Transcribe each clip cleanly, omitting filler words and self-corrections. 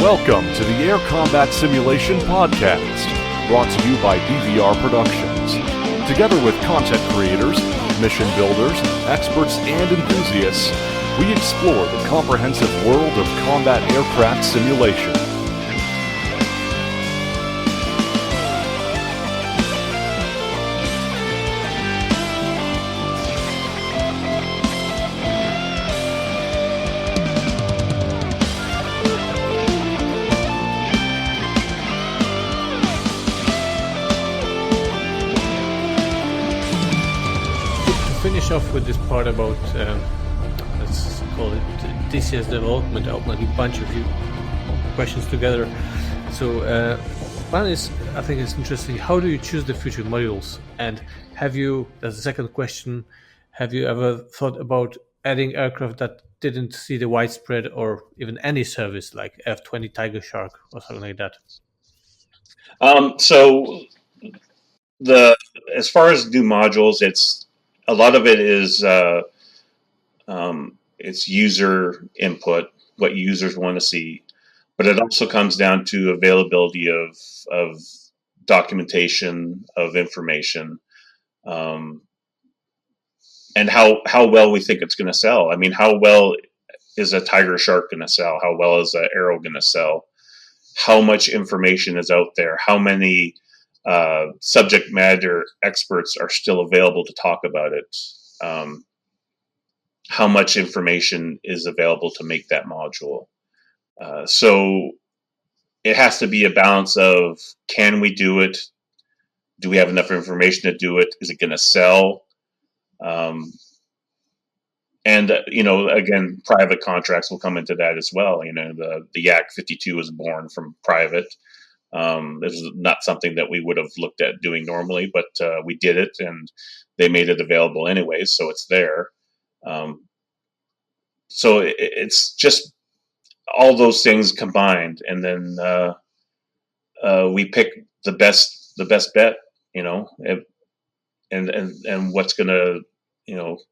Welcome to the Air Combat Simulation Podcast, brought to you by DVR Productions. Together with content creators, mission builders, experts, and enthusiasts, we explore the comprehensive world of combat aircraft simulation. Finish off with this part about let's call it DCS development. I'll make a bunch of you questions together. So one is, I think it's interesting, how do you choose the future modules? And have you, as a second question, have you ever thought about adding aircraft that didn't see the widespread or even any service, like F-20 Tiger Shark or something like that? So as far as new modules, a lot of it is it's user input, what users want to see, but it also comes down to availability of documentation, of information, and how well we think it's going to sell. I mean, how well is a Tiger Shark going to sell? How well is an Arrow going to sell? How much information is out there? How many subject matter experts are still available to talk about it? How much information is available to make that module? So it has to be a balance of, can we do it? Do we have enough information to do it? Is it going to sell? And again, private contracts will come into that as well. The Yak 52 was born from private. This is not something that we would have looked at doing normally, but we did it, and they made it available anyways, so it's there. So it's just all those things combined, and then we pick the best bet, and what's going to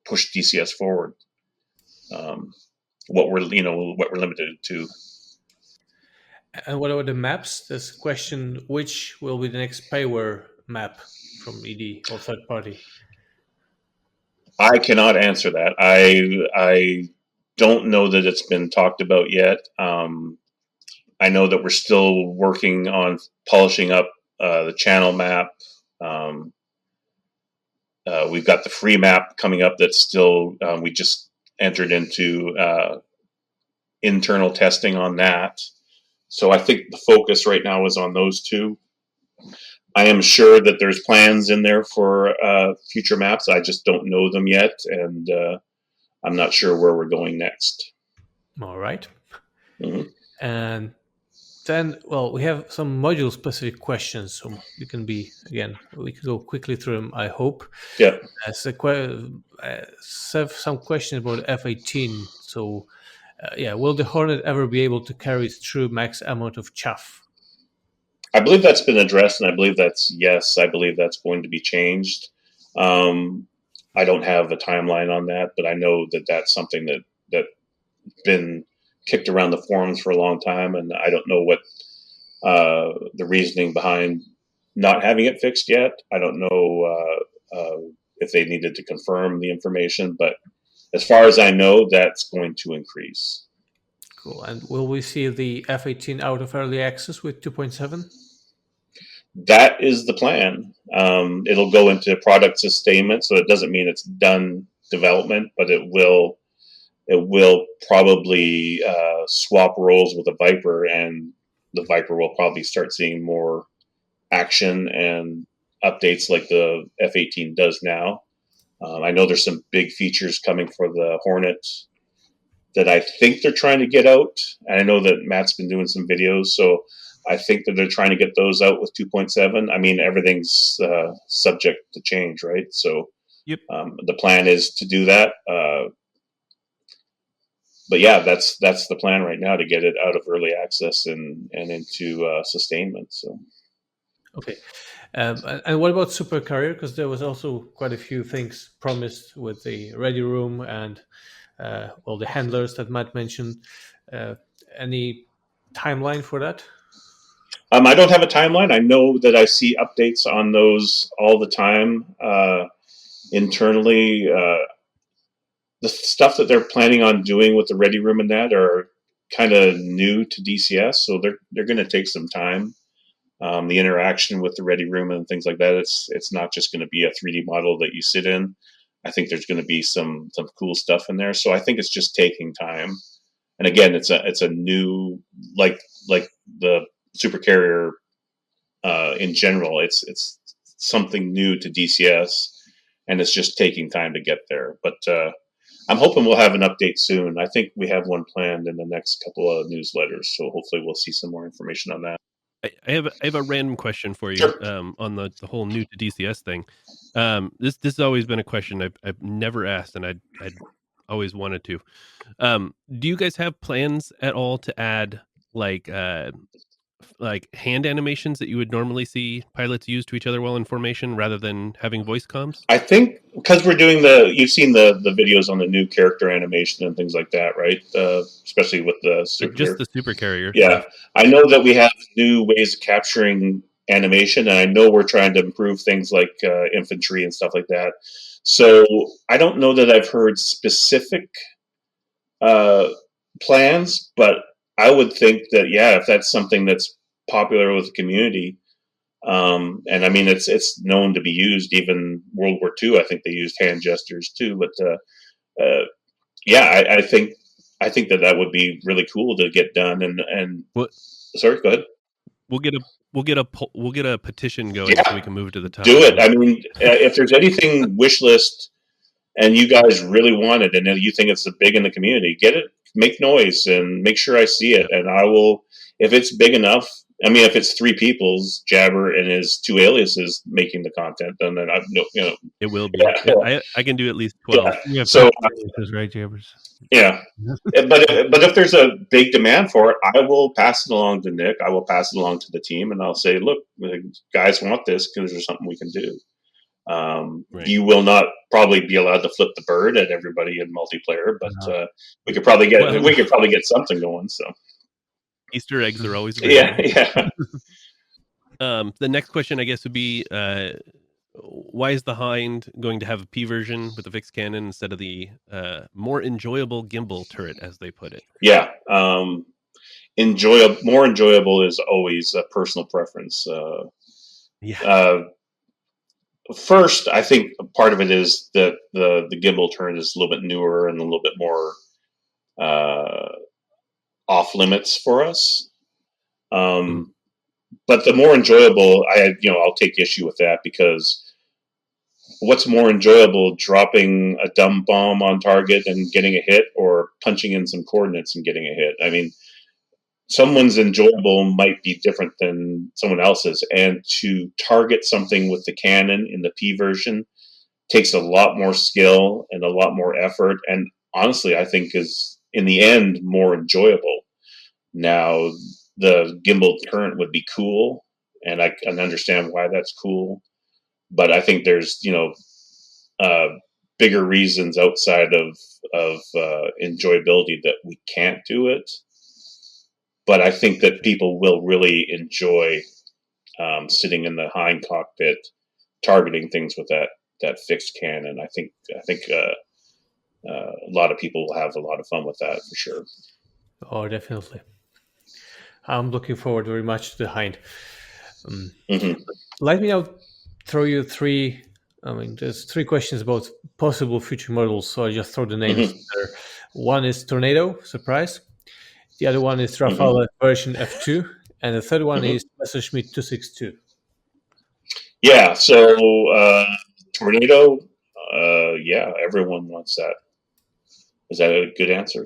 push DCS forward. What we're limited to. And what about the maps? There's a question, which will be the next payware map from ED or third party? I cannot answer that. I don't know that it's been talked about yet. I know that we're still working on polishing up the channel map. We've got the free map coming up that's still, we just entered into internal testing on that. So I think the focus right now is on those two. I am sure that there's plans in there for future maps. I just don't know them yet, and I'm not sure where we're going next. All right. Mm-hmm. And then, we have some module-specific questions, so we can go quickly through them, I hope. Yeah. Some questions about F-18. So, will the Hornet ever be able to carry true max amount of chaff? I believe that's been addressed, and I believe that's yes. I believe that's going to be changed. I don't have a timeline on that, but I know that that's something that's been kicked around the forums for a long time, and I don't know what the reasoning behind not having it fixed yet. I don't know if they needed to confirm the information, but as far as I know, that's going to increase. Cool. And will we see the F-18 out of early access with 2.7? That is the plan. It'll go into product sustainment, so it doesn't mean it's done development, but it will probably swap roles with the Viper, and the Viper will probably start seeing more action and updates like the F-18 does now. I know there's some big features coming for the Hornet that I think they're trying to get out. And I know that Matt's been doing some videos, so I think that they're trying to get those out with 2.7. I mean, everything's subject to change, right? So yep. The plan is to do that. But yeah, that's the plan right now, to get it out of early access and into sustainment. So. Okay. And what about Super Carrier? Because there was also quite a few things promised with the ready room and the handlers that Matt mentioned. Any timeline for that? I don't have a timeline. I know that I see updates on those all the time internally. The stuff that they're planning on doing with the ready room and that are kind of new to DCS, so they're going to take some time. The interaction with the ready room and things like that, it's not just going to be a 3D model that you sit in. I think there's going to be some cool stuff in there. So I think it's just taking time. And again, it's a new, like the super carrier in general. It's something new to DCS, and it's just taking time to get there. But I'm hoping we'll have an update soon. I think we have one planned in the next couple of newsletters, so hopefully we'll see some more information on that. I have a random question for you. Sure. On the whole new to DCS thing. This has always been a question I've never asked, and I'd always wanted to. Do you guys have plans at all to add like hand animations that you would normally see pilots use to each other while in formation, rather than having voice comms? I think because we're doing you've seen the videos on the new character animation and things like that, right? Especially with the super just the super carrier. Yeah, I know that we have new ways of capturing animation, and I know we're trying to improve things like infantry and stuff like that. So I don't know that I've heard specific plans, but I would think that if that's something that's popular with the community, and I mean it's known to be used. Even World War II, I think they used hand gestures too. But I think that would be really cool to get done. And sorry, go ahead. We'll get a petition going so we can move to the top. Do it. I mean, if there's anything wish list and you guys really want it, and you think it's big in the community, get it, make noise, and make sure I see it. And I will, if it's big enough. I mean, if it's 3 people's Jabber and his 2 aliases making the content, then I've it will be. Yeah. I can do at least 12. Yeah, so right, Jabbers. Yeah, but if there's a big demand for it, I will pass it along to Nick. I will pass it along to the team, and I'll say, look, guys want this because there's something we can do. Right. You will not probably be allowed to flip the bird at everybody in multiplayer, but we could probably get something going. So. Easter eggs are always yeah. The next question, I guess, would be why is the Hind going to have a P version with a fixed cannon instead of the more enjoyable gimbal turret, as they put it? Yeah, more enjoyable is always a personal preference. First, I think part of it is that the gimbal turret is a little bit newer and a little bit more off limits for us. But the more enjoyable, I'll take issue with that, because what's more enjoyable, dropping a dumb bomb on target and getting a hit, or punching in some coordinates and getting a hit? I mean, someone's enjoyable might be different than someone else's, and to target something with the cannon in the P version takes a lot more skill and a lot more effort, and honestly, I think is in the end more enjoyable. Now, the gimbal current would be cool, and I can understand why that's cool, but I think there's bigger reasons outside of enjoyability that we can't do it. But I think that people will really enjoy sitting in the hind cockpit, targeting things with that fixed cannon. I think a lot of people will have a lot of fun with that for sure. Oh, definitely. I'm looking forward very much to the Hind. Let me now throw you 3. I mean, there's 3 questions about possible future models, so I just throw the names there. One is Tornado, surprise. The other one is Rafale version F2, and the third one is Messerschmitt 262. Yeah, so Tornado, everyone wants that. Is that a good answer?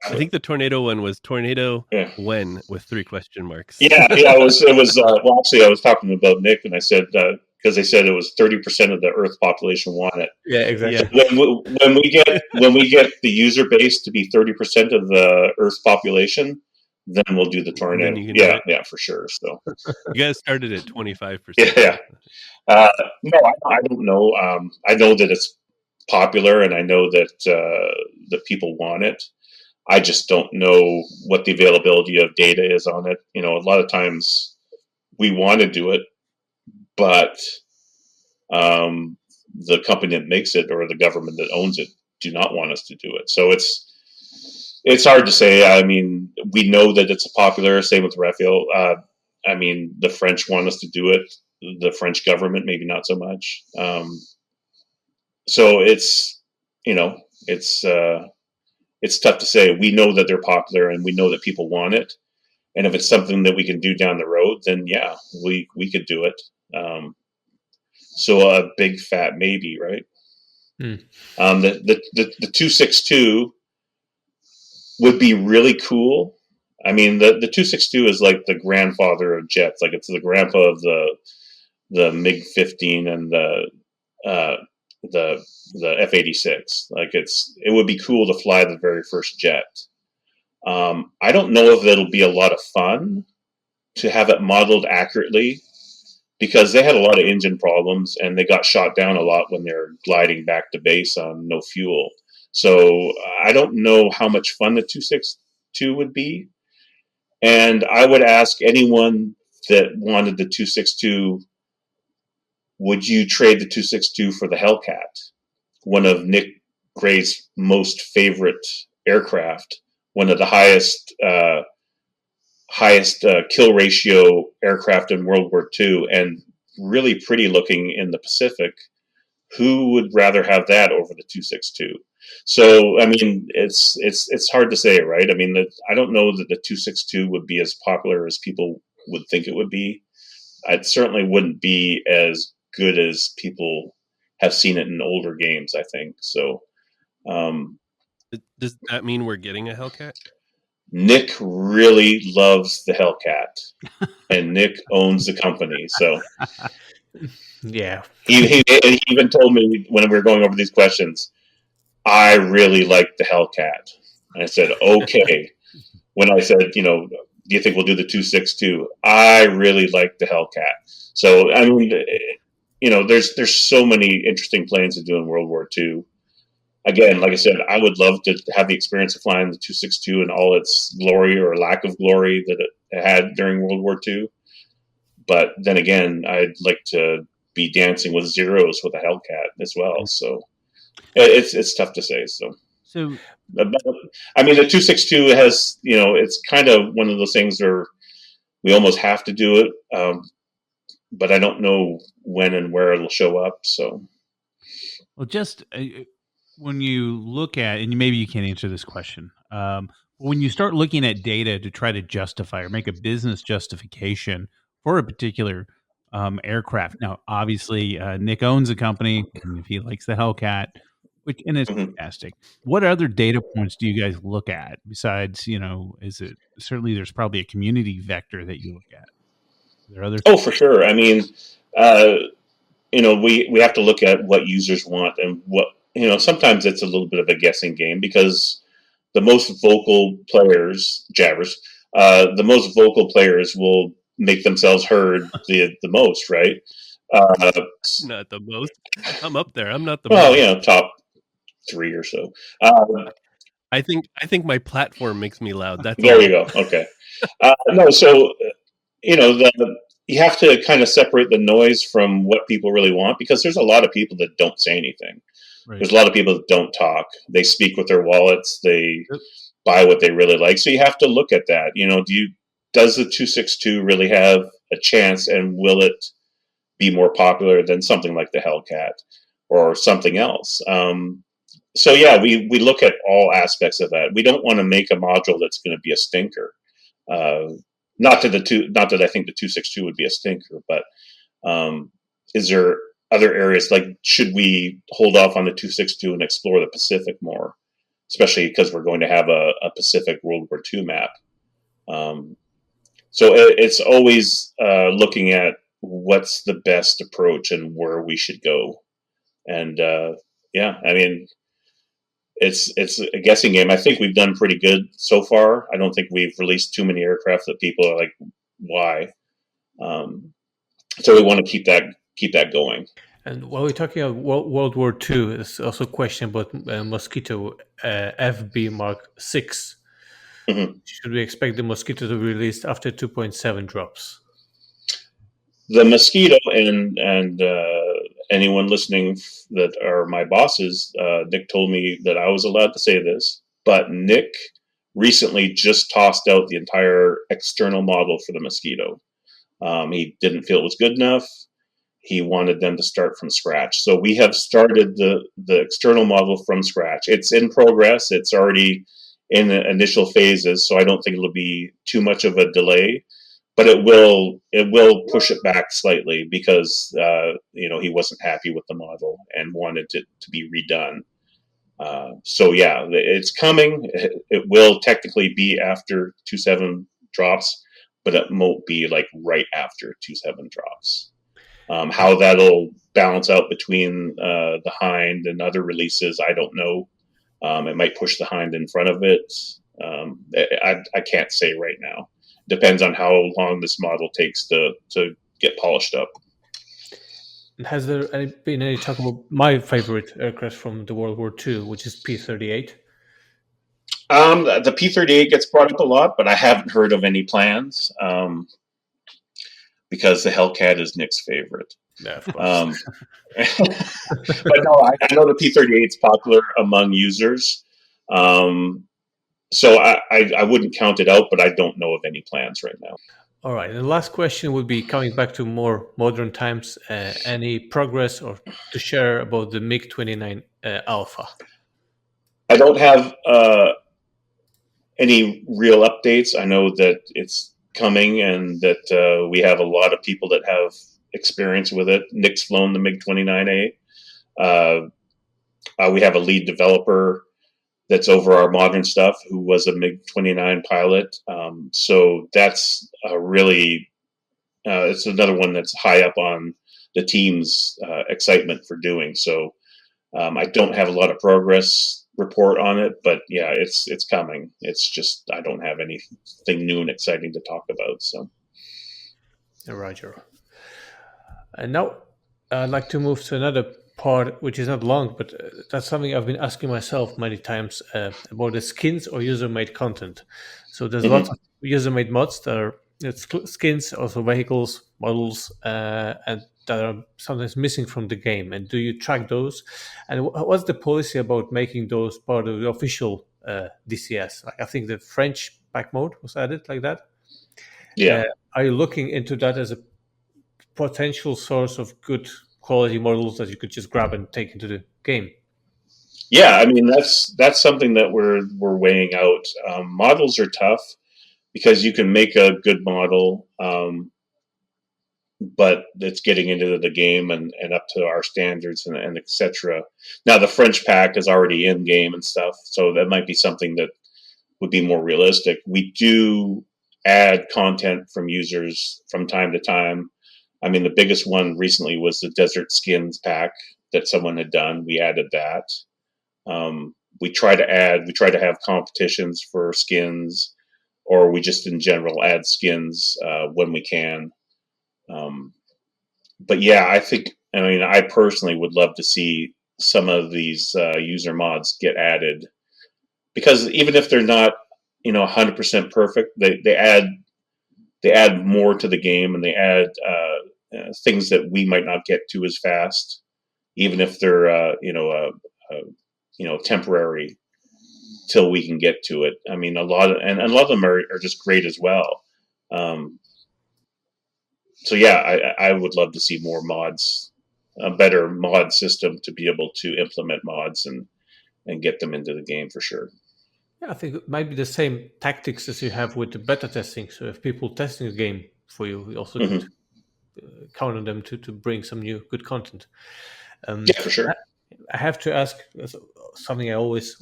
I think the Tornado one was Tornado when, with 3 question marks. Yeah. It was. Well, actually, I was talking about Nick, and I said because they said it was 30% of the Earth population want it. Yeah, exactly. Yeah. When we get the user base to be 30% of the Earth population, then we'll do the Tornado. Yeah, for sure. So you guys started at 25%. Yeah. No, I don't know. I know that it's popular, and I know that that people want it. I just don't know what the availability of data is on it. A lot of times we want to do it, but the company that makes it or the government that owns it do not want us to do it. So it's hard to say. I mean, we know that it's popular. Same with Raphael. I mean, the French want us to do it. The French government, maybe not so much. So it's tough to say. We know that they're popular, and we know that people want it. And if it's something that we can do down the road, then yeah, we could do it. So a big fat maybe, right? The 262 would be really cool. I mean, the 262 is like the grandfather of jets. Like it's the grandpa of the MiG-15 and the F-86. Like it would be cool to fly the very first jet. I don't know if it'll be a lot of fun to have it modeled accurately, because they had a lot of engine problems and they got shot down a lot when they're gliding back to base on no fuel. So I don't know how much fun the 262 would be. And I would ask anyone that wanted the 262, would you trade the 262 for the Hellcat? One of Nick Gray's most favorite aircraft, one of the highest kill ratio aircraft in World War II, and really pretty looking in the Pacific. Who would rather have that over the 262? So, I mean, it's hard to say, right? I mean, I don't know that the 262 would be as popular as people would think it would be. It certainly wouldn't be as good as people have seen it in older games, I think. So, does that mean we're getting a Hellcat? Nick really loves the Hellcat, and Nick owns the company. So, yeah, he even told me when we were going over these questions, I really like the Hellcat. And I said, okay. When I said, do you think we'll do the 262? I really like the Hellcat. So, I mean, there's so many interesting planes to do in World War II. Again, like I said, I would love to have the experience of flying the 262 and all its glory or lack of glory that it had during World War II. But then again, I'd like to be dancing with Zeros with a Hellcat as well. So it's tough to say. So I mean, the 262 has, it's kind of one of those things where we almost have to do it, but I don't know when and where it'll show up. So, well, just when you look at, and maybe you can't answer this question, when you start looking at data to try to justify or make a business justification for a particular aircraft. Now, obviously, Nick owns a company, and if he likes the Hellcat, and it's fantastic. What other data points do you guys look at besides, is it certainly there's probably a community vector that you look at? Are there other? Oh, for sure. I mean, we have to look at what users want and what, sometimes it's a little bit of a guessing game because the most vocal players, the most vocal players will make themselves heard the most, right? Not the most. I'm up there. I'm not the most. Well, top 3 or so. I think my platform makes me loud. That's there all. You go. Okay. No, so you have to kind of separate the noise from what people really want, because there's a lot of people that don't say anything. Right. There's a lot of people that don't talk. They speak with their wallets. They buy what they really like. So you have to look at that. Does the 262 really have a chance, and will it be more popular than something like the Hellcat or something else? So yeah, we look at all aspects of that. We don't want to make a module that's going to be a stinker. Not that I think the 262 would be a stinker, but is there other areas, like should we hold off on the 262 and explore the Pacific more, especially because we're going to have a Pacific World War II map? So it's always looking at what's the best approach and where we should go. And yeah, I mean, it's a guessing game. I think we've done pretty good so far. I don't think we've released too many aircraft that people are like, why? So we want to keep that going. And while we're talking about World War II, there's also a question about Mosquito FB Mark 6. Mhm. Should we expect the Mosquito to be released after 2.7 drops? The Mosquito and anyone listening that are my bosses, Nick told me that I was allowed to say this, but Nick recently just tossed out the entire external model for the Mosquito. He didn't feel it was good enough. He wanted them to start from scratch. So we have started the external model from scratch. It's in progress. It's already in the initial phases, so I don't think it'll be too much of a delay. But it will push it back slightly because he wasn't happy with the model and wanted it to be redone. So yeah, it's coming. It will technically be after 2.7 drops, but it won't be like right after 2.7 drops. How that'll balance out between the Hind and other releases, I don't know. It might push the Hind in front of it. I can't say right now. Depends on how long this model takes to get polished up. Has there been any talk about my favorite aircraft from the World War II, which is P-38? The P-38 gets brought up a lot, but I haven't heard of any plans because the Hellcat is Nick's favorite. Yeah, of course. But no, I know the P-38 is popular among users. So I wouldn't count it out, but I don't know of any plans right now. All right. And the last question would be coming back to more modern times. Any progress or to share about the MiG-29 Alpha? I don't have any real updates. I know that it's coming and that we have a lot of people that have experience with it. Nick's flown the MiG-29A. We have a lead developer that's over our modern stuff who was a MiG-29 pilot. So that's really, it's another one that's high up on the team's excitement for doing. So I don't have a lot of progress report on it, but yeah, it's coming. It's just I don't have anything new and exciting to talk about. So, Roger. And now I'd like to move to another part, which is not long, but that's something I've been asking myself many times about the skins or user-made content. So there's lots of user-made mods that are skins, also vehicles, models, and that are sometimes missing from the game. And do you track those? And what's the policy about making those part of the official DCS? Like I think the French back mode was added like that. Yeah. Are you looking into that as a potential source of good quality models that you could just grab and take into the game? Yeah, I mean that's something that we're weighing out. Models are tough because you can make a good model, but it's getting into the game and up to our standards and etc. Now the French pack is already in game and stuff, so that might be something that would be more realistic. We do add content from users from time to time. I mean, the biggest one recently was the Desert Skins pack that someone had done. We added that. We try to have competitions for skins, or we just in general add skins when we can. But yeah, I personally would love to see some of these user mods get added, because even if they're not 100% perfect, they add more to the game, and they add things that we might not get to as fast, even if they're temporary till we can get to it. I mean, a lot of them are just great as well. So yeah, I would love to see more mods, a better mod system to be able to implement mods and get them into the game for sure. Yeah, I think it might be the same tactics as you have with the beta testing. So if people testing a game for you, we also could count on them to bring some new good content. Yeah, for sure. I have to ask something I always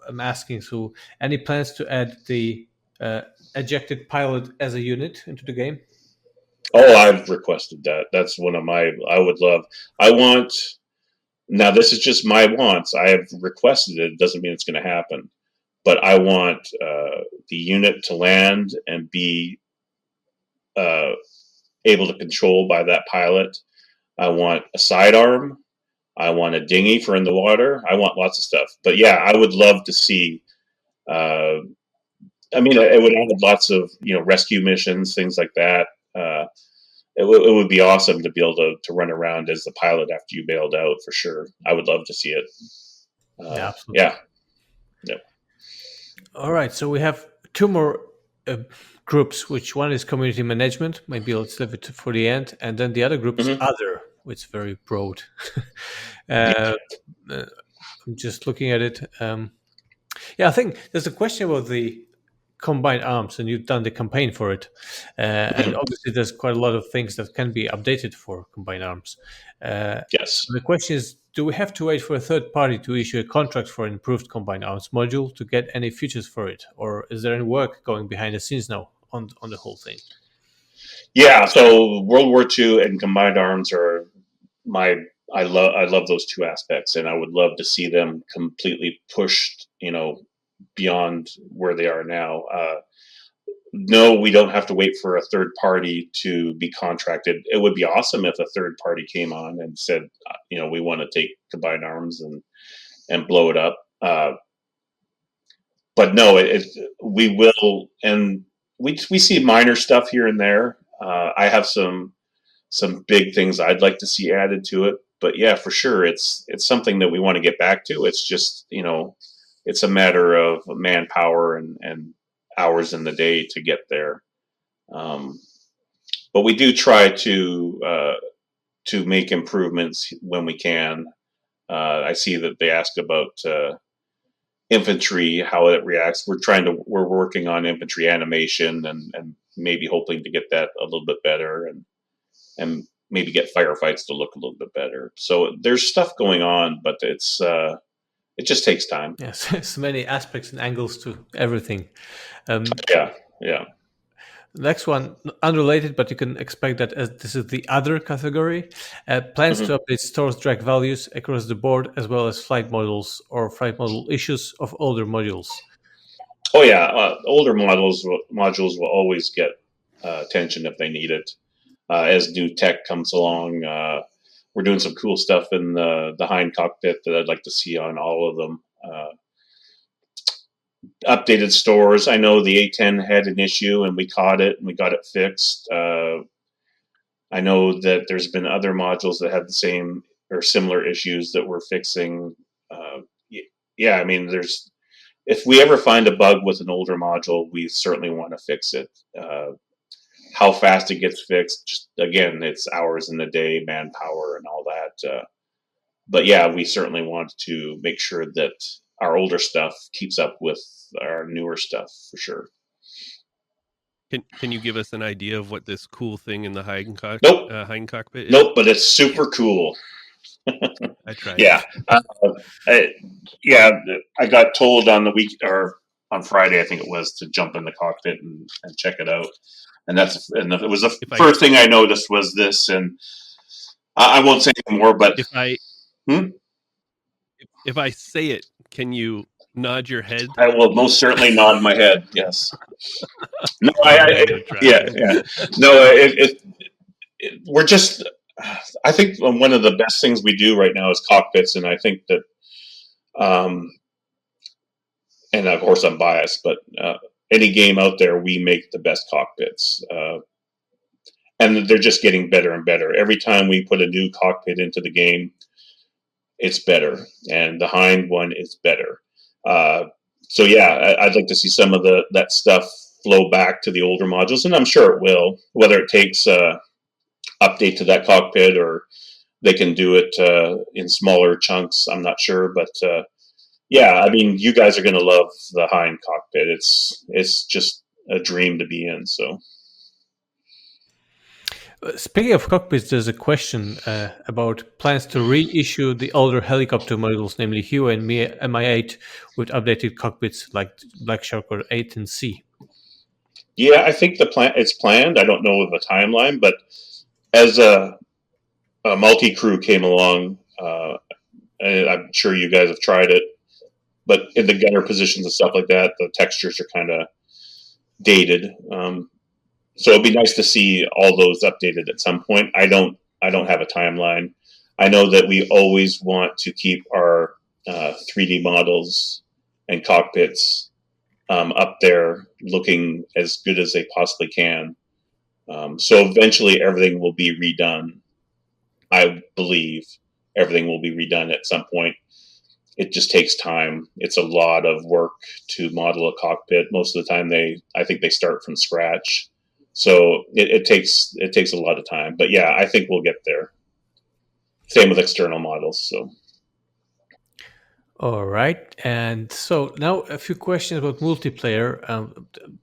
am asking. So any plans to add the ejected pilot as a unit into the game? Oh, I've requested that. That's one of my. Now this is just my wants. I have requested it. It doesn't mean it's going to happen, but I want the unit to land and be able to control by that pilot. I want a sidearm. I want a dinghy for in the water. I want lots of stuff. But yeah, I would love to see. I mean, it would add lots of rescue missions, things like that. It would be awesome to be able to run around as the pilot after you bailed out for sure. I would love to see it. Yeah, absolutely. Yeah. All right, so we have two more groups, which one is community management. Maybe let's leave it for the end. And then the other group is other, which is very broad. I'm just looking at it. I think there's a question about the combined arms, and you've done the campaign for it. And obviously there's quite a lot of things that can be updated for combined arms. Yes. The question is, do we have to wait for a third party to issue a contract for an improved combined arms module to get any features for it? Or is there any work going behind the scenes now on the whole thing? Yeah, so World War II and combined arms are I love those two aspects, and I would love to see them completely pushed, beyond where they are now. No, we don't have to wait for a third party to be contracted. It would be awesome if a third party came on and said, we want to take combined arms and blow it up. But no, we will, and we see minor stuff here and there. I have some big things I'd like to see added to it. But yeah, for sure, it's something that we want to get back to. It's just, it's a matter of manpower and hours in the day to get there. But we do try to make improvements when we can. I see that they ask about infantry, how it reacts. We're working on infantry animation and maybe hoping to get that a little bit better and maybe get firefights to look a little bit better. So there's stuff going on, but it just takes time. Yes, so many aspects and angles to everything. Yeah. Next one, unrelated, but you can expect that as this is the other category. Plans to update stores drag values across the board, as well as flight models or flight model issues of older modules. Oh yeah, older modules will always get attention if they need it. As new tech comes along, we're doing some cool stuff in the hind cockpit that I'd like to see on all of them. Updated stores. I know the A10 had an issue and we caught it and we got it fixed. I know that there's been other modules that have the same or similar issues that we're fixing. Yeah, I mean, if we ever find a bug with an older module, we certainly want to fix it. How fast it gets fixed, just again, it's hours in the day, manpower, and all that. But yeah, we certainly want to make sure that our older stuff keeps up with our newer stuff for sure. Can you give us an idea of what this cool thing in the hind cockpit is? Nope, but it's super cool. I tried. Yeah, I got told on the week or on Friday, I think it was, to jump in the cockpit and check it out. And it was the first thing I noticed was this, and I won't say any more. But if I say it, can you nod your head? I will most certainly nod my head. Yes. No, we're just. I think one of the best things we do right now is cockpits, and I think that, and of course I'm biased, but any game out there, we make the best cockpits, and they're just getting better and better. Every time we put a new cockpit into the game, it's better, and the hind one is better. So yeah, I'd like to see some of that stuff flow back to the older modules, and I'm sure it will. Whether it takes update to that cockpit or they can do it in smaller chunks, I'm not sure, but yeah, I mean, you guys are going to love the hind cockpit. It's just a dream to be in. So, speaking of cockpits, there's a question about plans to reissue the older helicopter models, namely Hue and Mi-8, with updated cockpits like Black Shark or 8 and C. Yeah, I think it's planned. I don't know of a timeline, but as a multi-crew came along, and I'm sure you guys have tried it, but in the gunner positions and stuff like that, the textures are kind of dated. So it'd be nice to see all those updated at some point. I don't I don't have a timeline. I know that we always want to keep our 3D models and cockpits up there looking as good as they possibly can. So eventually everything will be redone. I believe everything will be redone at some point. It just takes time. It's a lot of work to model a cockpit. Most of the time I think they start from scratch. So it takes a lot of time. But yeah, I think we'll get there. Same with external models. So All right, and so now a few questions about multiplayer.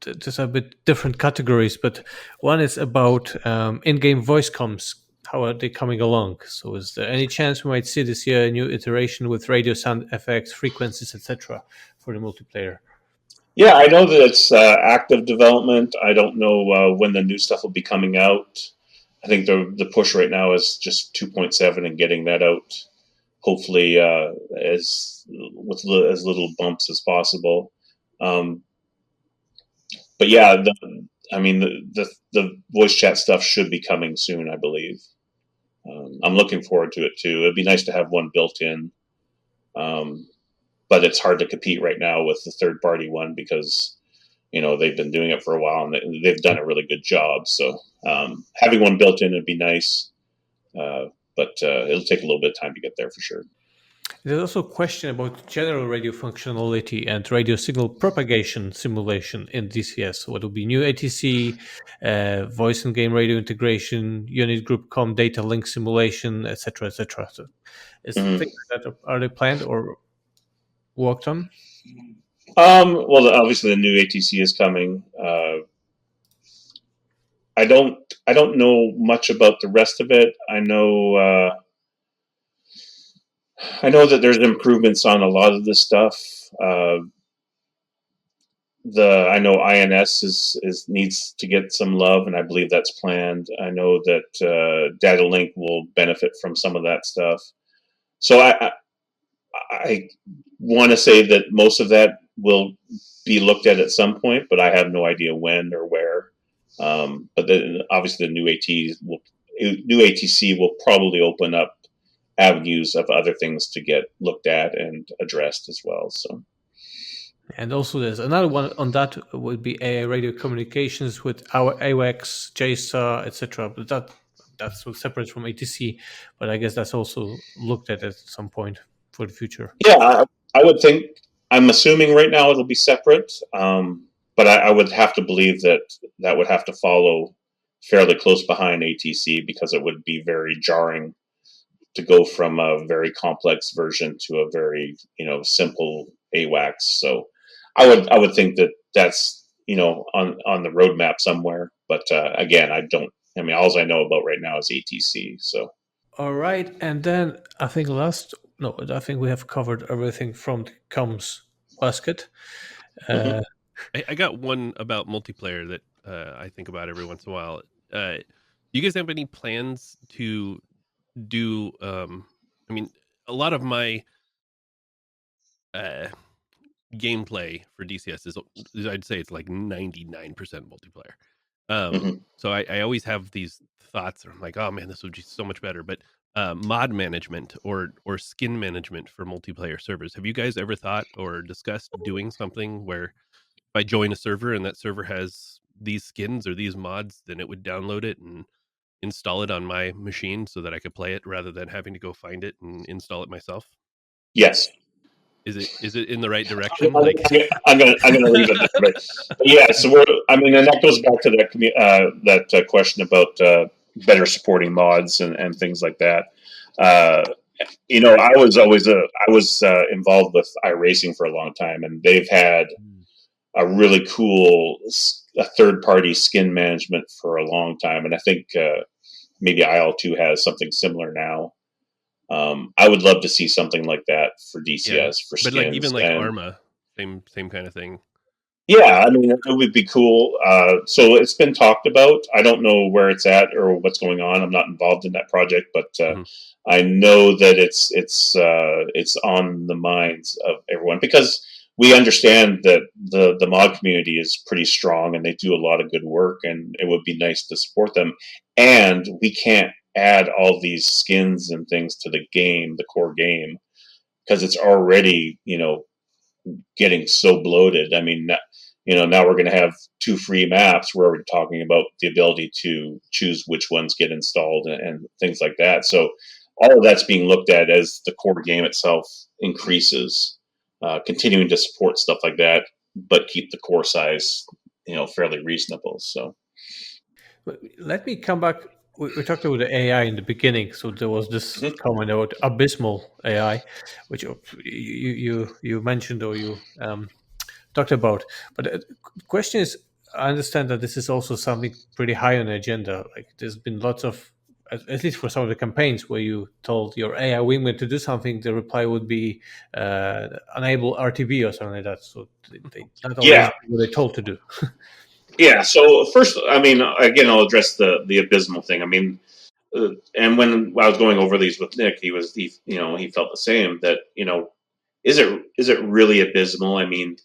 These are a bit different categories, but one is about in-game voice comms. How are they coming along? So, is there any chance we might see this year a new iteration with radio sound effects, frequencies, etc., for the multiplayer? yeah, I know that it's active development. I don't know when the new stuff will be coming out. I think the push right now is just 2.7 and getting that out. Hopefully, as little bumps as possible. Um, but yeah, the voice chat stuff should be coming soon, I believe. I'm looking forward to it too. It'd be nice to have one built in, but it's hard to compete right now with the third party one because they've been doing it for a while and they've done a really good job. So having one built in would be nice, but it'll take a little bit of time to get there for sure. There's also a question about general radio functionality and radio signal propagation simulation in DCS. What will be new ATC, voice and game radio integration, unit group com data link simulation, etc., etc. So, things like that are they planned or worked on? Well, obviously the new ATC is coming. I don't know much about the rest of it. I know that there's improvements on a lot of this stuff. I know INS needs to get some love, and I believe that's planned. I know that Data Link will benefit from some of that stuff. So I want to say that most of that will be looked at some point, but I have no idea when or where. But then obviously the new ATC will probably open up avenues of other things to get looked at and addressed as well. So. And also there's another one on that would be AI radio communications with our AWACS, JSTAR, etc. But that's separate from ATC, but I guess that's also looked at some point for the future. Yeah, I would think. I'm assuming right now it'll be separate, but I would have to believe that would have to follow fairly close behind ATC because it would be very jarring to go from a very complex version to a very simple AWACS. So I would think that that's on the roadmap somewhere. But again, I don't. I mean, all I know about right now is ATC. So. All right, and then I think we have covered everything from the comms basket. I got one about multiplayer that I think about every once in a while. Do you guys have any plans to do? I mean, a lot of my gameplay for DCS is I'd say it's like 99% multiplayer. So I always have these thoughts where I'm like, oh man, this would be so much better. But mod management or skin management for multiplayer servers. Have you guys ever thought or discussed doing something where if I join a server and that server has these skins or these mods, then it would download it and install it on my machine so that I could play it rather than having to go find it and install it myself? Yes. Is it in the right direction? I'm gonna leave it there. But yeah, so and that goes back to that question about better supporting mods and things like that. I was involved with iRacing for a long time, and they've had a really cool third-party skin management for a long time, and I think maybe IL2 has something similar now. I would love to see something like that for DCS for skins, but like even like Arma, same kind of thing. Yeah, I mean, it would be cool. So it's been talked about. I don't know where it's at or what's going on. I'm not involved in that project, but I know that it's on the minds of everyone because we understand that the mod community is pretty strong and they do a lot of good work, and it would be nice to support them. And we can't add all these skins and things to the game, the core game, because it's already, getting so bloated. I mean, now we're going to have 2 free maps where we're talking about the ability to choose which ones get installed and things like that. So all of that's being looked at as the core game itself increases, continuing to support stuff like that, but keep the core size, fairly reasonable. So Let me come back. We talked about the AI in the beginning, so there was this comment about abysmal AI, which you mentioned or you talked about. But the question is, I understand that this is also something pretty high on the agenda. Like there's been lots of, at least for some of the campaigns, where you told your AI wingman to do something, the reply would be enable RTB or something like that. So they not always yeah, do what they're told to do. yeah. So first, I mean, again, I'll address the abysmal thing. I mean, and when I was going over these with Nick, he felt the same, that is it really abysmal? I mean,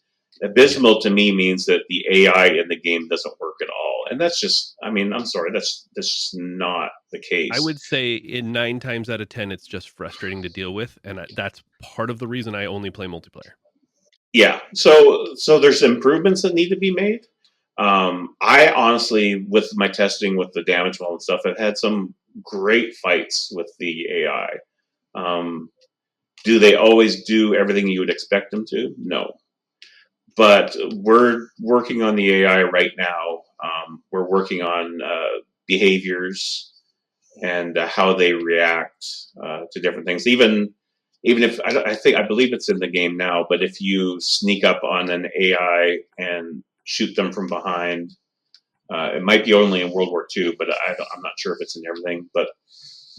abysmal to me means that the AI in the game doesn't work at all, and that's just, I mean, I'm sorry, that's just not the case. I would say in 9 times out of 10, it's just frustrating to deal with, and that's part of the reason I only play multiplayer. Yeah, so there's improvements that need to be made. I honestly, with my testing with the damage wall and stuff, I've had some great fights with the AI. Do they always do everything you would expect them to? No. But we're working on the AI right now. We're working on behaviors and how they react to different things. Even if I believe it's in the game now, but if you sneak up on an AI and shoot them from behind, it might be only in World War II, but I'm not sure if it's in everything. But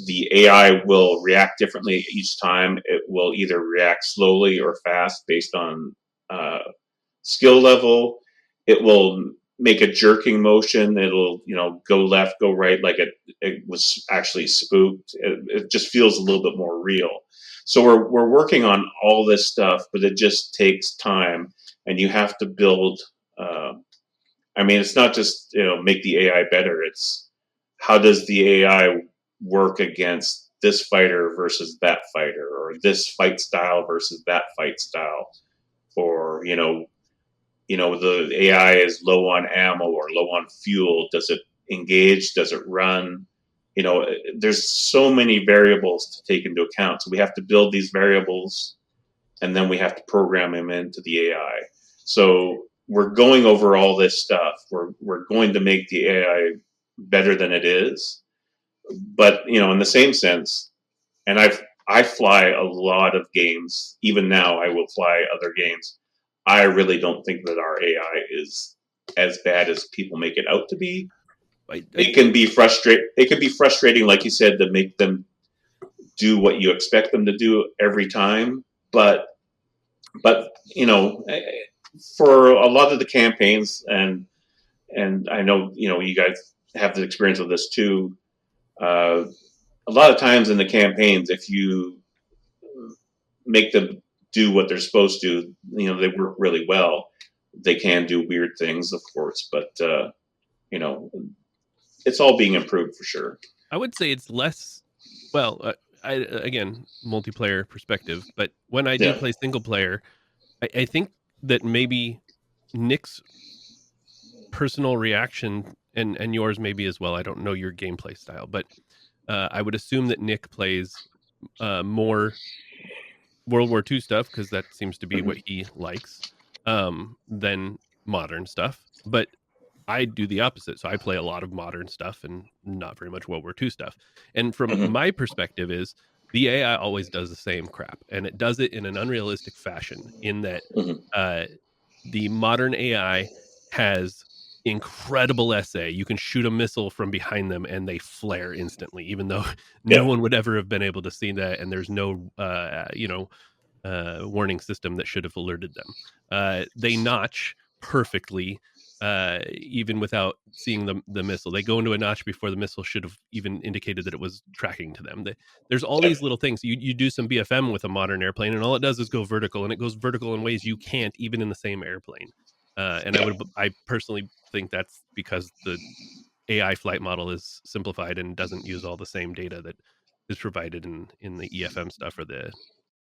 the AI will react differently each time. It will either react slowly or fast based on skill level. It will make a jerking motion. It'll go left, go right, like it was actually spooked. It just feels a little bit more real. So we're working on all this stuff, but it just takes time, and you have to build. I mean, it's not just make the AI better. It's how does the AI work against this fighter versus that fighter, or this fight style versus that fight style, or the AI is low on ammo or low on fuel. Does it engage? Does it run? There's so many variables to take into account. So we have to build these variables, and then we have to program them into the AI. So we're going over all this stuff. We're going to make the AI better than it is. But in the same sense, and I fly a lot of games. Even now, I will fly other games. I really don't think that our AI is as bad as people make it out to be. It can be frustrating, like you said, to make them do what you expect them to do every time. But for a lot of the campaigns, and I know you guys have the experience with this too. A lot of times in the campaigns, if you make them do what they're supposed to, they work really well. They can do weird things, of course, but it's all being improved for sure. I would say it's less. Well, again, multiplayer perspective, but when I do play single player, I think that maybe Nick's personal reaction and yours maybe as well. I don't know your gameplay style, but I would assume that Nick plays more World War II stuff because that seems to be what he likes than modern stuff. But I do the opposite. So I play a lot of modern stuff and not very much World War II stuff. And from my perspective is the AI always does the same crap, and it does it in an unrealistic fashion in that the modern AI has incredible SA. You can shoot a missile from behind them and they flare instantly, even though no one would ever have been able to see that. And there's no, warning system that should have alerted them. They notch perfectly, even without seeing the missile. They go into a notch before the missile should have even indicated that it was tracking to them. There's all these little things. You do some BFM with a modern airplane, and all it does is go vertical, and it goes vertical in ways you can't even in the same airplane. And I personally think that's because the AI flight model is simplified and doesn't use all the same data that is provided in the EFM stuff or the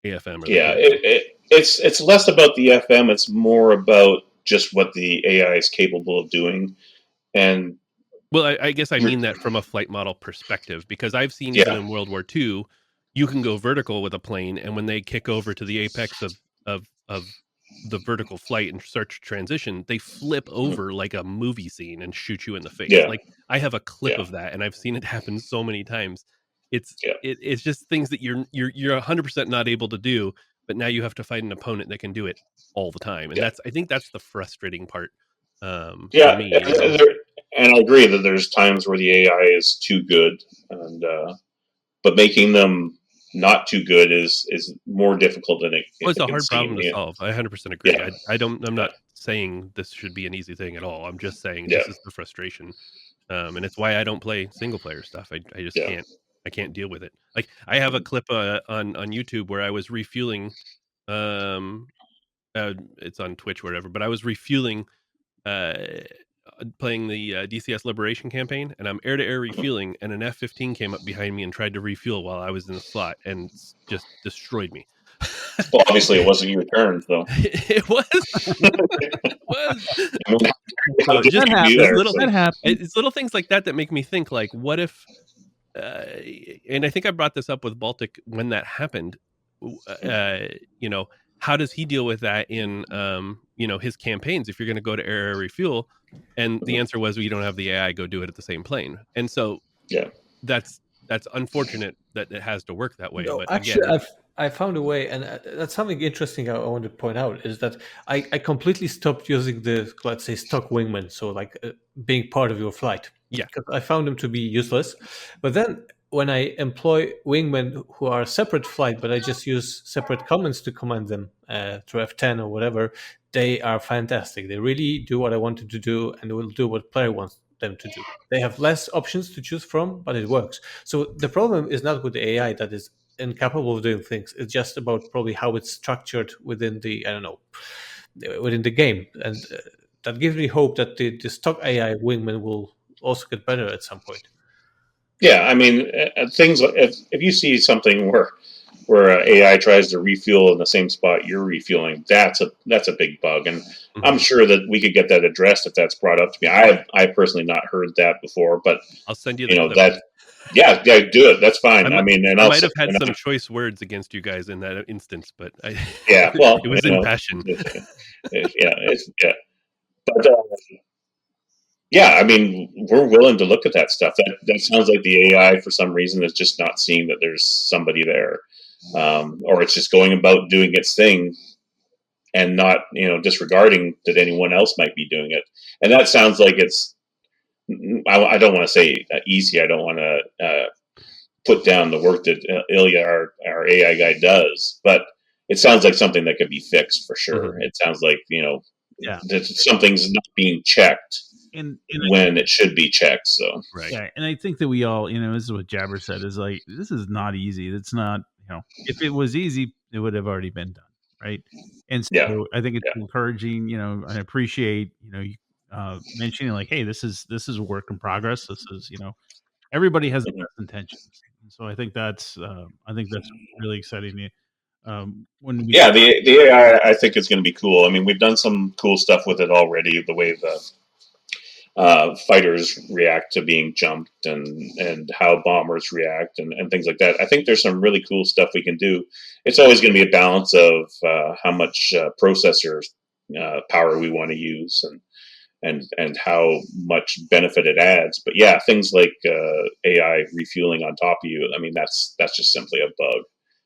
AFM or the Yeah, PFM. it's less about the FM. It's more about just what the AI is capable of doing. And Well, I guess I mean that from a flight model perspective, because I've seen even yeah, in World War II, you can go vertical with a plane, and when they kick over to the apex of the vertical flight and start to transition, they flip over like a movie scene and shoot you in the face. yeah, Like I have a clip yeah, of that, and I've seen it happen so many times. It's yeah, it's just things that you're 100% not able to do, but now you have to fight an opponent that can do it all the time, and yeah, I think that's the frustrating part for yeah. me. You know, And I agree that there's times where the AI is too good, and but making them not too good is more difficult than well, it's it a can hard seem. problem to Yeah, solve. I 100% agree. yeah, I'm yeah, not saying this should be an easy thing at all. I'm just saying yeah, this is the frustration. And it's why I don't play single player stuff. I just yeah. I can't deal with it. Like I have a clip on YouTube where I was refueling um it's on Twitch or whatever, but I was refueling uh playing the DCS Liberation campaign, and I'm air to air refueling, and an F-15 came up behind me and tried to refuel while I was in the slot and just destroyed me. Well, obviously, it wasn't your turn, so It was. It was. I mean, how So dare just That you be just happens. there? little So That happens. it's little things like that that make me think, like, what if, uh, and I think I brought this up with Baltic when that happened, you know, how does he deal with that in, you know, his campaigns if you're gonna go to air refuel? And the answer was, "We don't have the AI go do it at the same plane." And so yeah, that's unfortunate that it has to work that way, No, but actually, again, I found a way, and that's something interesting I want to point out is that I completely stopped using the, let's say, stock wingman, so like being part of your flight, yeah. because I found them to be useless. But then when I employ wingmen who are separate flight, but I just use separate commands to command them through F10 or whatever, they are fantastic. They really do what I wanted to do, and will do what player wants them to do. They have less options to choose from, but it works. So the problem is not with the AI that is incapable of doing things. It's just about probably how it's structured within the, I don't know, within the game, and that gives me hope that the stock AI wingman will also get better at some point. yeah. I mean, things like if you see something where AI tries to refuel in the same spot you're refueling, that's a big bug, and I'm Mhm. sure that we could get that addressed if that's brought up to me. I personally not heard that before, but I'll send you the you know clip. that. Yeah, yeah, do it. That's fine. I mean, and I might also, have had and some choice words against you guys in that instance, but I yeah, well, it was you in know, passion. yeah, yeah. But yeah, I mean, we're willing to look at that stuff. That sounds like the AI for some reason is just not seeing that there's somebody there, or it's just going about doing its thing and not disregarding that anyone else might be doing it. And that sounds like it's. I don't want to say easy. I don't want to put down the work that Ilya, our AI guy, does, but it sounds like something that could be fixed for sure. Mhm. It sounds like Yeah. that something's not being checked And when it should be checked. So Right. yeah, and I think that we all, this is what Jabber said, is like, this is not easy. It's not, if it was easy, it would have already been done, right? And yeah, so I think it's yeah, encouraging, I appreciate, you mentioning like, hey, this is a work in progress. This is, everybody has the mhm. best intentions. And so I think that's really exciting. When we Yeah. The AI, I think, is going to be cool. I mean, we've done some cool stuff with it already. The way the fighters react to being jumped and how bombers react and things like that. I think there's some really cool stuff we can do. It's always going to be a balance of how much processor power we want to use and how much benefit it adds. But yeah, things like AI refueling on top of you. I mean, that's just simply a bug.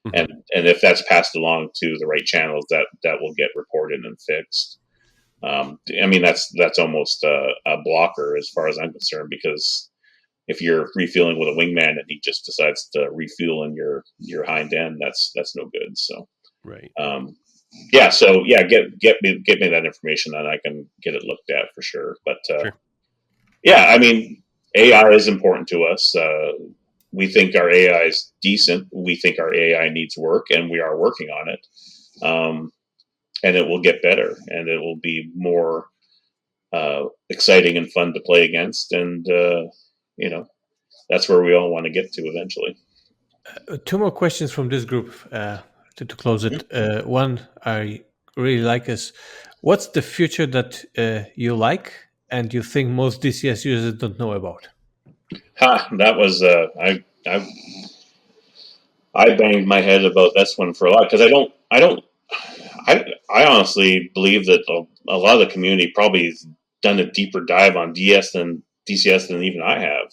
Mhm. And if that's passed along to the right channels, that will get reported and fixed. I mean, that's almost a blocker as far as I'm concerned, because if you're refueling with a wingman and he just decides to refuel in your hind end, that's no good. So Right. um, yeah, so yeah, get me that information and I can get it looked at for sure. But Sure. yeah, I mean, AI is important to us. We think our AI is decent. We think our AI needs work, and we are working on it. And it will get better, and it will be more exciting and fun to play against, and that's where we all want to get to eventually. Two more questions from this group to close it. One I really like is, what's the future that you like and you think most DCS users don't know about? That was I banged my head about this one for a lot, because I honestly believe that a lot of the community probably has done a deeper dive on DCS than even I have.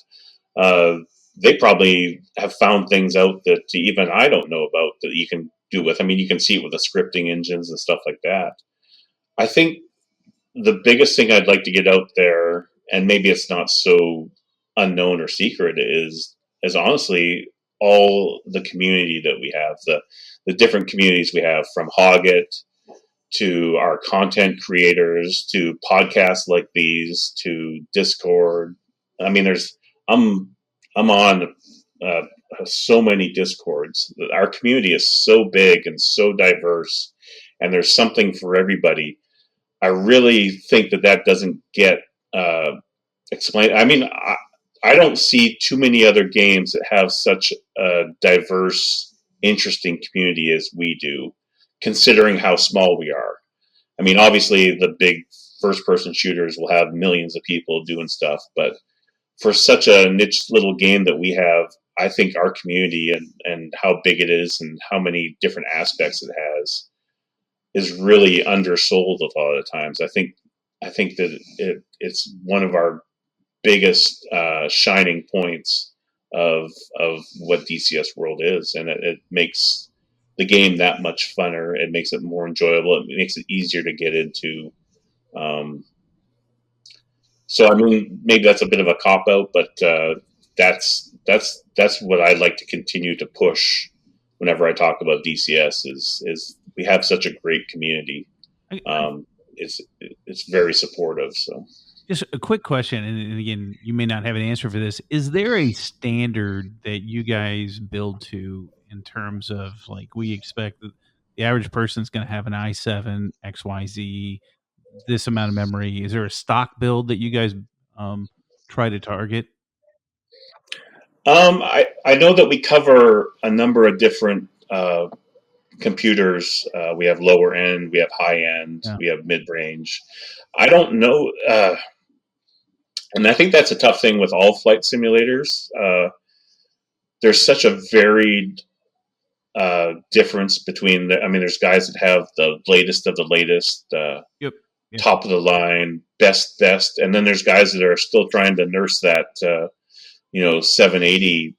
They probably have found things out that even I don't know about that you can do with. I mean, you can see it with the scripting engines and stuff like that. I think the biggest thing I'd like to get out there, and maybe it's not so unknown or secret, is honestly all the community that we have, the different communities we have, from Hogget to our content creators to podcasts like these to Discord. I mean, I'm on so many Discords. Our community is so big and so diverse, and there's something for everybody. I really think that doesn't get explained. I mean, I don't see too many other games that have such a diverse, interesting community as we do, considering how small we are. I mean, obviously, the big first-person shooters will have millions of people doing stuff, but for such a niche little game that we have, I think our community and how big it is and how many different aspects it has is really undersold a lot of times. I think that it's one of our biggest shining points of what DCS World is, and it makes the game that much funner. It makes it more enjoyable. It makes it easier to get into. So I mean, maybe that's a bit of a cop out, but that's what I like to continue to push whenever I talk about DCS. Is we have such a great community. It's very supportive. So just a quick question, and again, you may not have an answer for this. Is there a standard that you guys build to in terms of, like, we expect that the average person is going to have an i7 XYZ, this amount of memory? Is there a stock build that you guys try to target? I know that we cover a number of different computers. We have lower end, we have high end, we have mid range. I don't know, and I think that's a tough thing with all flight simulators. There's such a varied difference between I mean, there's guys that have the latest of the latest, top of the line, best, and then there's guys that are still trying to nurse that 780,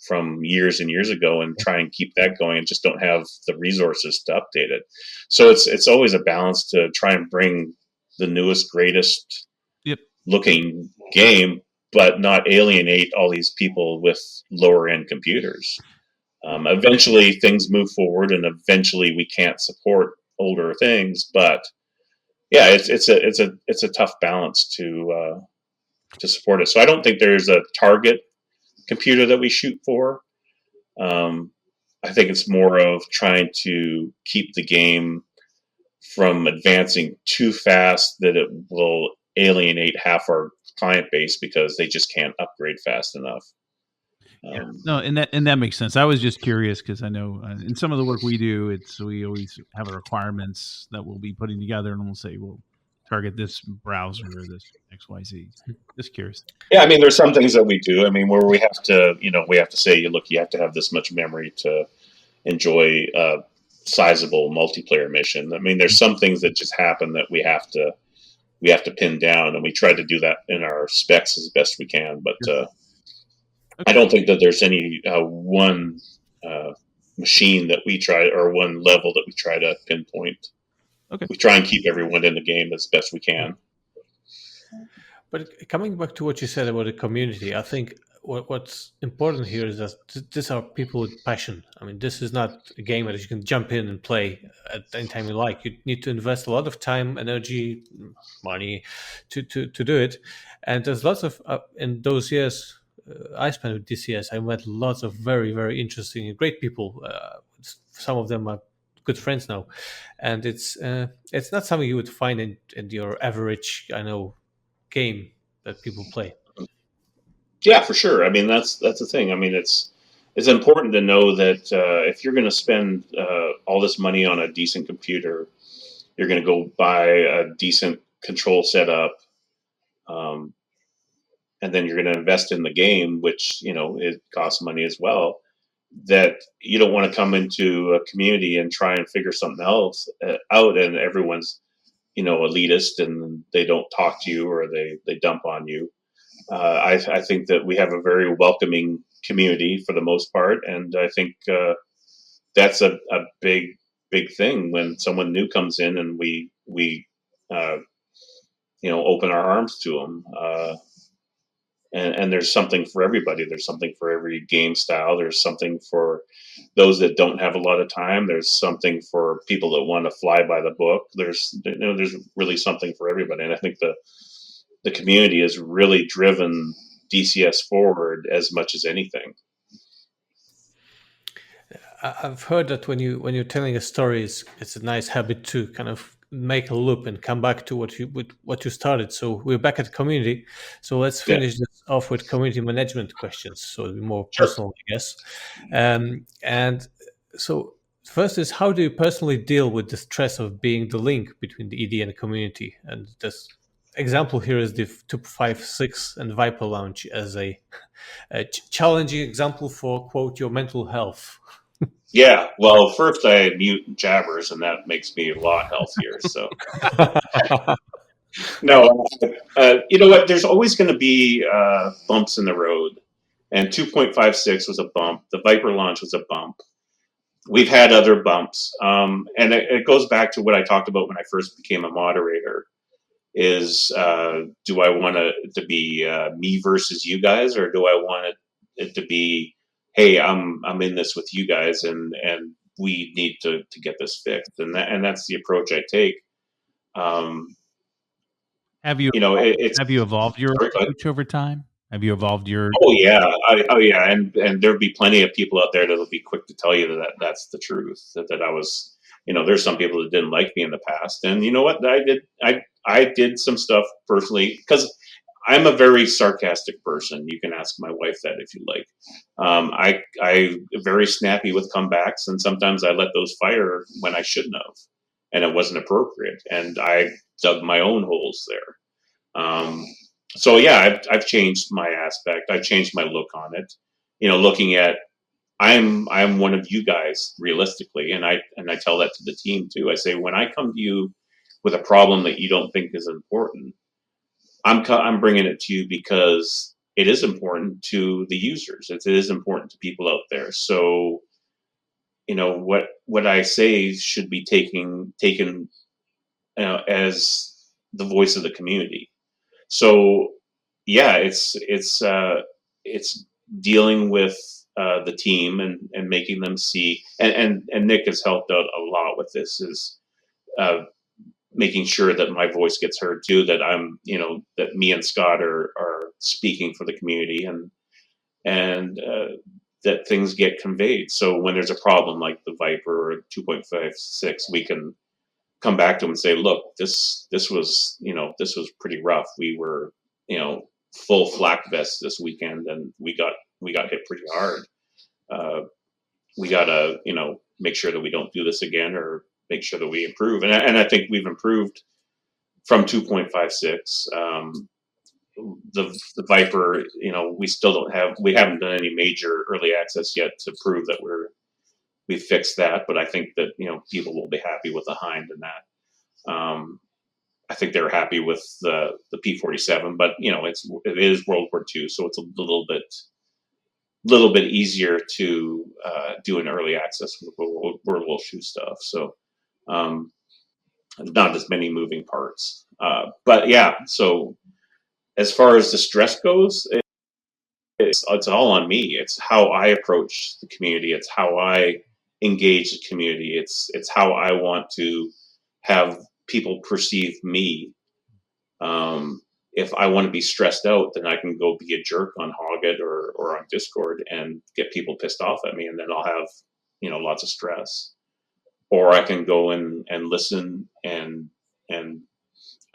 from years and years ago, and try and keep that going, and just don't have the resources to update it. So it's always a balance to try and bring the newest, greatest looking game, but not alienate all these people with lower end computers. Eventually things move forward, and eventually we can't support older things, but yeah, it's a tough balance to support it. So I don't think there's a target computer that we shoot for. I think it's more of trying to keep the game from advancing too fast that it will alienate half our client base because they just can't upgrade fast enough. No, and that makes sense. I was just curious because I know in some of the work we do, we always have requirements that we'll be putting together, and we'll say we'll target this browser or this XYZ. Just curious. Yeah, I mean, there's some things that we do. I mean, where we have to say, look, you have to have this much memory to enjoy a sizable multiplayer mission. I mean, there's some things that just happen that we have to pin down, and we try to do that in our specs as best we can. But I don't think that there's any one machine that we try, or one level that we try to pinpoint. Okay. We try and keep everyone in the game as best we can. But coming back to what you said about the community, I think what's important here is that these are people with passion. I mean, this is not a game that you can jump in and play at any time you like. You need to invest a lot of time, energy, money to do it. And there's lots of, in those years I spent with DCS, I met lots of very, very interesting and great people. Some of them are good friends now, and it's not something you would find in your average, game that people play. Yeah, for sure. I mean, that's the thing. I mean, it's important to know that if you're going to spend all this money on a decent computer, you're going to go buy a decent control setup, um, and then you're going to invest in the game, which it costs money as well. That you don't want to come into a community and try and figure something else out, and everyone's elitist and they don't talk to you or they dump on you. I think that we have a very welcoming community for the most part, and I think that's a big thing when someone new comes in and we uh, open our arms to them. And there's something for everybody. There's something for every game style. There's something for those that don't have a lot of time. There's something for people that want to fly by the book. There's really something for everybody. And I think the community has really driven DCS forward as much as anything. I've heard that when you're telling a story, it's a nice habit to kind of make a loop and come back to what you started. So we're back at community. So let's finish this off with community management questions. So it'll be more personal, I guess. And so first is, how do you personally deal with the stress of being the link between the ED and the community? And this example here is the 256 and Viper launch as a challenging example for, quote, your mental health. Yeah, well, first I mute jabbers, and that makes me a lot healthier. So, no, you know what? There's always going to be bumps in the road, and 2.56 was a bump. The Viper launch was a bump. We've had other bumps, and it goes back to what I talked about when I first became a moderator. Is do I want it to be me versus you guys, or do I want it to be, hey, I'm in this with you guys, and we need to get this fixed, and that's the approach I take. Have you evolved your approach over time? Have you evolved your? Oh yeah, and there'll be plenty of people out there that'll be quick to tell you that that's the truth. That I was, there's some people that didn't like me in the past, and you know what? I did some stuff personally because I'm a very sarcastic person. You can ask my wife that if you like. I'm very snappy with comebacks, and sometimes I let those fire when I shouldn't have, and it wasn't appropriate, and I dug my own holes there. So yeah, I've changed my aspect. I've changed my look on it. Looking at I'm one of you guys realistically, and I tell that to the team too. I say, when I come to you with a problem that you don't think is important, I'm bringing it to you because it is important to the users. It is important to people out there. So, what I say should be taken as the voice of the community. So, yeah, it's dealing with the team and making them see. And Nick has helped out a lot with this. Is making sure that my voice gets heard too, that I'm, that me and Scott are speaking for the community, and that things get conveyed. So when there's a problem like the Viper or 2.56, we can come back to them and say, look, this was, this was pretty rough. We were, full flak vest this weekend, and we got hit pretty hard. We gotta, make sure that we don't do this again, or make sure that we improve. And I think we've improved from 2.56. The Viper, we haven't done any major early access yet to prove that we fixed that, but I think that, people will be happy with the Hind and that. I think they're happy with the P-47, but it is World War II, so it's a little bit easier to do an early access with World War II stuff. So not as many moving parts. But yeah, so as far as the stress goes, it's all on me. It's how I approach the community. It's how I engage the community. It's how I want to have people perceive me. If I want to be stressed out, then I can go be a jerk on Hoggit or on Discord and get people pissed off at me, and then I'll have lots of stress. or I can go in and listen and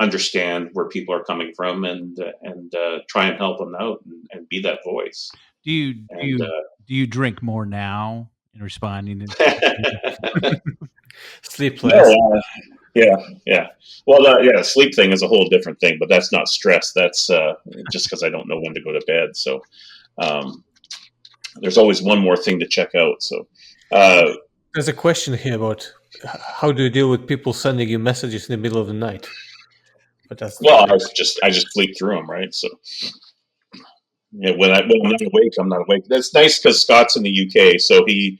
understand where people are coming from and try and help them out and be that voice. Do you do And you do you drink more now in responding? Sleep no, less. yeah. Well, the sleep thing is a whole different thing, but that's not stress. That's just because I don't know when to go to bed. So um, there's always one more thing to check out. So There's a question here about how do you deal with people sending you messages in the middle of the night? But that's well, I just sleep through them, right? So yeah, when I'm not awake, I'm not awake. That's nice because Scott's in the UK, so he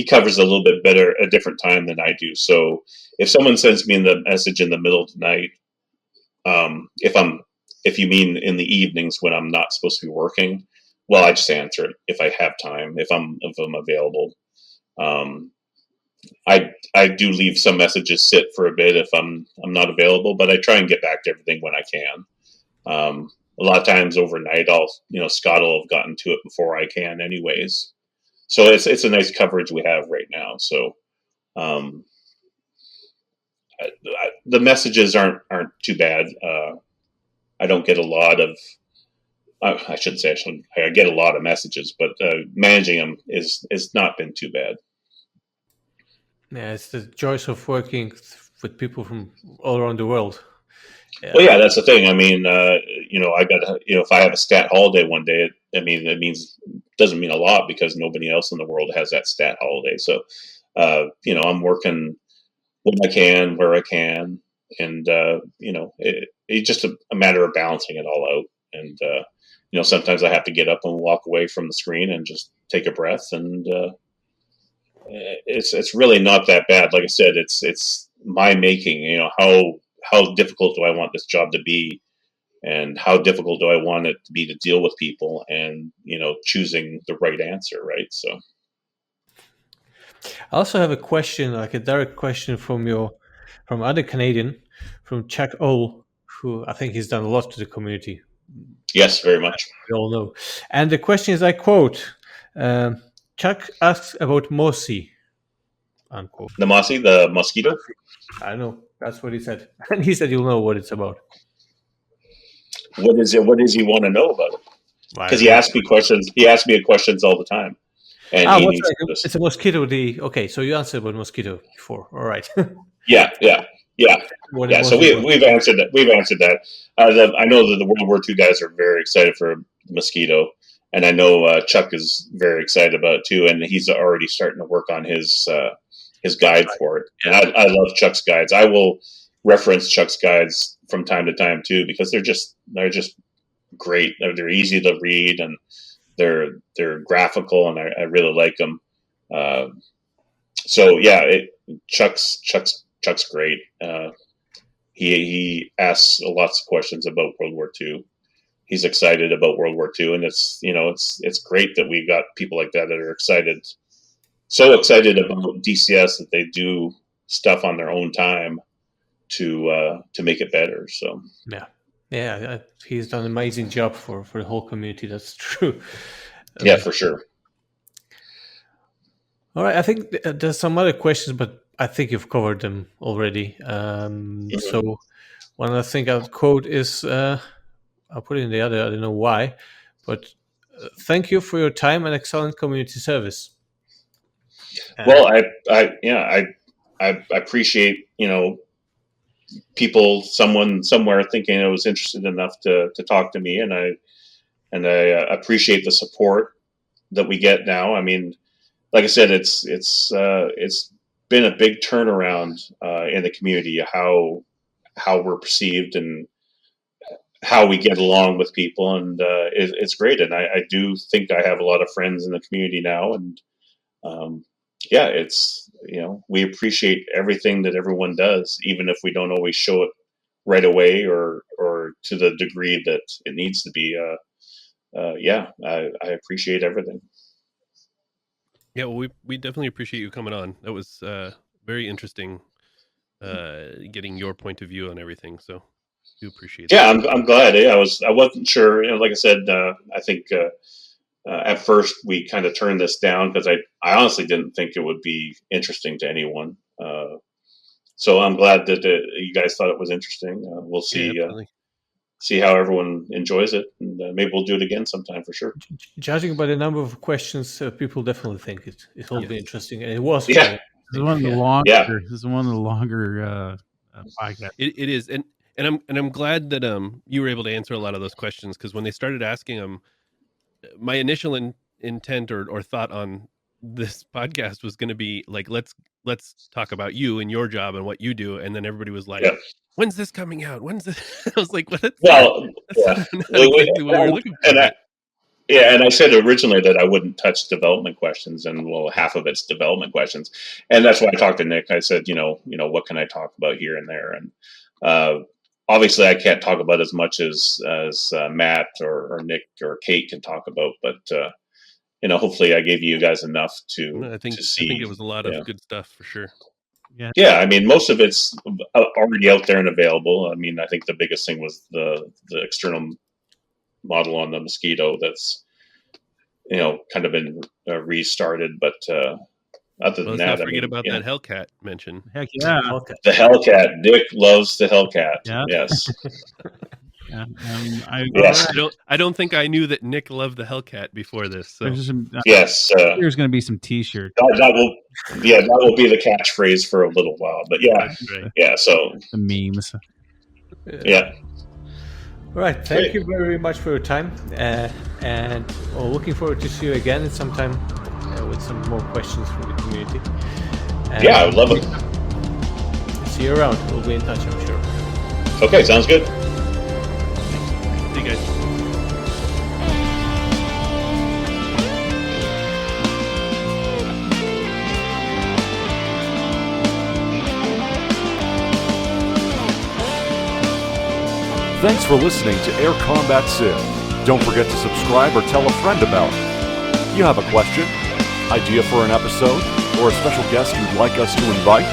covers a little bit better a different time than I do. So if someone sends me the message in the middle of the night, if you mean in the evenings when I'm not supposed to be working, well, I just answer it if I have time, if I'm available. Um, I do leave some messages sit for a bit if I'm not available, but I try and get back to everything when I can. A lot of times overnight, Scott will have gotten to it before I can, anyways. So it's a nice coverage we have right now. So um, the messages aren't too bad. I don't get a lot of. I shouldn't say I get a lot of messages, but managing them is not been too bad. yeah, it's the joys of working with people from all around the world. Well, yeah, that's the thing. I mean, I got if I have a stat holiday one day, it doesn't mean a lot because nobody else in the world has that stat holiday. So, I'm working when I can, where I can, and it's just a matter of balancing it all out. And sometimes I have to get up and walk away from the screen and just take a breath, and it's really not that bad. Like I said, it's my making. How difficult do I want this job to be, and how difficult do I want it to be to deal with people, and choosing the right answer, right? So I also have a question, like a direct question from other Canadian, from Chuck O, who I think he's done a lot to the community. yes, very much. We all know. And the question is, I quote, Chuck asks about Mosi, unquote. The Mossy, the mosquito. I know, that's what he said. And he said you'll know what it's about. What is it? What does he want to know about it? Because he asks me questions. He asks me questions all the time, and he needs this. It's a mosquito. Okay, so you answered about mosquito before. All right. Yeah. So we've answered that. We've answered that. I know that the World War II guys are very excited for the mosquito, and I know Chuck is very excited about it too, and he's already starting to work on his guide for it. And I love Chuck's guides. I will reference Chuck's guides from time to time too, because they're just great. They're easy to read, and they're graphical, and I really like them. So yeah, Chuck's great. He asks lots of questions about World War II. He's excited about World War II, and it's great that we've got people like that are excited, so excited about DCS that they do stuff on their own time to make it better. So yeah, he's done an amazing job for the whole community. That's true. Yeah, for sure. All right, I think there's some other questions, but I think you've covered them already. So one I think I'll quote is, I'll put it in the other, I don't know why, but thank you for your time and excellent community service. Well, I appreciate, people, someone somewhere thinking I was interested enough to talk to me, and I appreciate the support that we get now. I mean, like I said, it's been a big turnaround in the community, how we're perceived and how we get along with people, and it's great. And I do think I have a lot of friends in the community now, and it's we appreciate everything that everyone does, even if we don't always show it right away or to the degree that it needs to be. I appreciate everything. Yeah, well, we definitely appreciate you coming on. That was very interesting, getting your point of view on everything. So we appreciate that. Yeah, I'm glad. I wasn't sure. Like I said, I think at first we kind of turned this down because I honestly didn't think it would be interesting to anyone. So I'm glad that you guys thought it was interesting. We'll see. See how everyone enjoys it, and maybe we'll do it again sometime for sure. Judging by the number of questions, people definitely think it will be interesting, and it was. Yeah. This is one of the longer. Yeah. This is one of the longer podcasts. It is, and I'm glad that you were able to answer a lot of those questions, because when they started asking them, my initial intent or thought on this podcast was going to be like, let's talk about you and your job and what you do, and then everybody was like, when's this coming out? When's this? I was like, that's not exactly what we were looking for. And I said originally that I wouldn't touch development questions, and half of it's development questions, and that's why I talked to Nick. I said, what can I talk about here and there, and obviously I can't talk about as much as Matt or Nick or Kate can talk about, but hopefully I gave you guys enough to see. I think it was a lot of good stuff for sure. Yeah, I mean, most of it's already out there and available. I mean, I think the biggest thing was the external model on the Mosquito that's kind of been restarted, but other than that, not forget about that Hellcat mention. Heck yeah, the Hellcat. Nick loves the Hellcat. Yeah. Yes. I don't think I knew that Nick loved the Hellcat before this. So. Yes, there's going to be some T-shirts. That will be the catchphrase for a little while. But yeah. So the memes. Yeah. All right. Thank you very much for your time, and looking forward to see you again sometime with some more questions from the community. I would love it. See you around. We'll be in touch, I'm sure. Okay, sounds good. See you guys. Thanks for listening to Air Combat Civ. Don't forget to subscribe or tell a friend about it. You have a question, idea for an episode, or a special guest you'd like us to invite?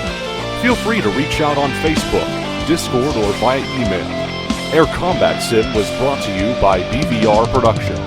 Feel free to reach out on Facebook, Discord, or via email. Air Combat Civ was brought to you by DVR Productions.